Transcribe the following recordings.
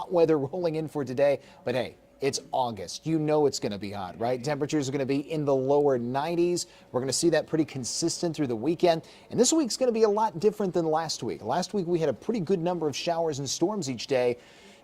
hot weather rolling in for today, but hey, it's August. You know it's going to be hot, right? Temperatures are going to be in the lower 90s. We're going to see that pretty consistent through the weekend. And this week's going to be a lot different than last week. Last week we had a pretty good number of showers and storms each day.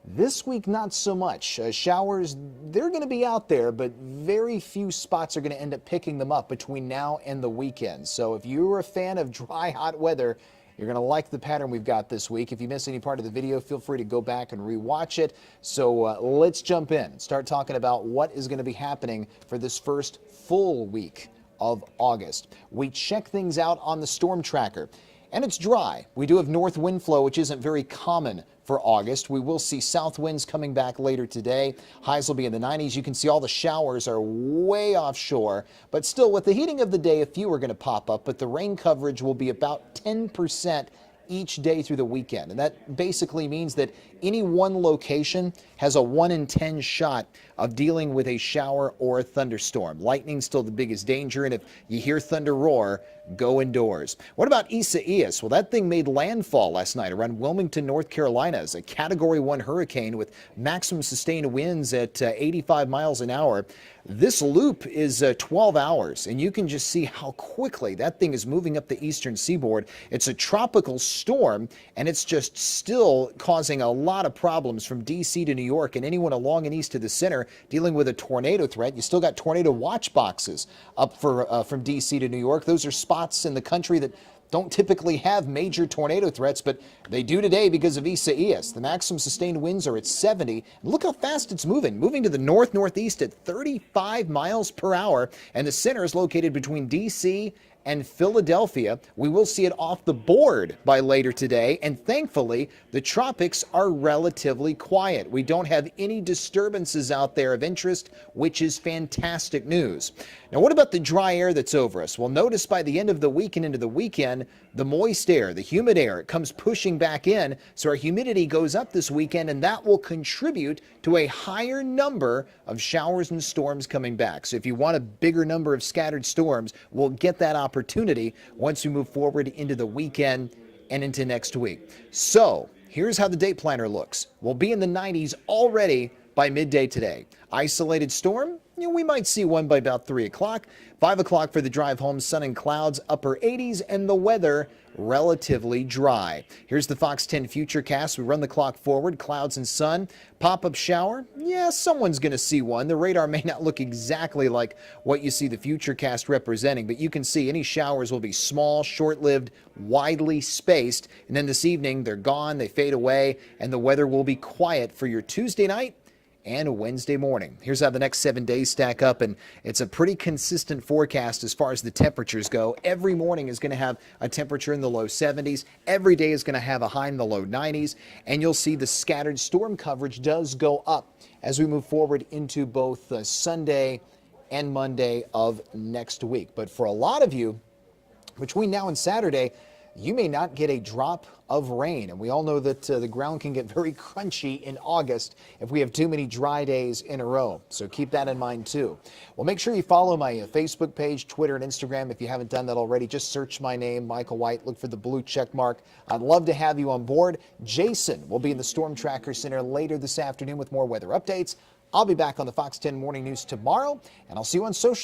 This week, not so much. Showers, they're going to be out there, but very few spots are going to end up picking them up between now and the weekend. So if you're a fan of dry, hot weather, you're going to like the pattern we've got this week. If you miss any part of the video, feel free to go back and rewatch it. So let's jump in and start talking about what is going to be happening for this first full week of August. We check things out on the storm tracker, and it's dry. We do have north wind flow, which isn't very common for August. We will see south winds coming back later today. Highs will be in the 90s. You can see all the showers are way offshore, but still with the heating of the day, a few are going to pop up, but the rain coverage will be about 10% each day through the weekend. And that basically means that any one location has a 1 in 10 shot of dealing with a shower or a thunderstorm. Lightning's still the biggest danger, and if you hear thunder roar, go indoors. What about Isaias? Well, that thing made landfall last night around Wilmington, North Carolina, as a Category 1 hurricane with maximum sustained winds at 85 miles an hour. This loop is 12 hours, and you can just see how quickly that thing is moving up the eastern seaboard. It's a tropical storm, and it's just still causing a lot of problems from D.C. to New York, and anyone along and east to the center dealing with a tornado threat. You still got tornado watch boxes up for from D.C. to New York. Those are spots in the country that don't typically have major tornado threats, but they do today because of Isaias. The maximum sustained winds are at 70. And look how fast it's moving to the north-northeast at 35 miles per hour. And the center is located between D.C. and Philadelphia. We will see it off the board by later today, and thankfully the tropics are relatively quiet. We don't have any disturbances out there of interest, which is fantastic news. Now, what about the dry air that's over us? Well, notice by the end of the week and into the weekend, the moist air, the humid air, it comes pushing back in, so our humidity goes up this weekend, and that will contribute to a higher number of showers and storms coming back. So if you want a bigger number of scattered storms, we'll get that opportunity once we move forward into the weekend and into next week. So here's how the day planner looks. We'll be in the 90s already by midday today. Isolated storm, we might see one by about 3 o'clock. 5 o'clock for the drive home, sun and clouds, upper 80s, and the weather relatively dry. Here's the Fox 10 Futurecast. We run the clock forward, clouds and sun. Pop-up shower, yeah, someone's going to see one. The radar may not look exactly like what you see the Futurecast representing, but you can see any showers will be small, short-lived, widely spaced. And then this evening, they're gone, they fade away, and the weather will be quiet for your Tuesday night and Wednesday morning. Here's how the next 7 days stack up, and it's a pretty consistent forecast as far as the temperatures go. Every morning is going to have a temperature in the low 70s. Every day is going to have a high in the low 90s, and you'll see the scattered storm coverage does go up as we move forward into both Sunday and Monday of next week. But for a lot of you, between now and Saturday, you may not get a drop of rain. And we all know that the ground can get very crunchy in August if we have too many dry days in a row. So keep that in mind too. Well, make sure you follow my Facebook page, Twitter, and Instagram. If you haven't done that already, just search my name, Michael White. Look for the blue check mark. I'd love to have you on board. Jason will be in the Storm Tracker Center later this afternoon with more weather updates. I'll be back on the Fox 10 Morning News tomorrow, and I'll see you on social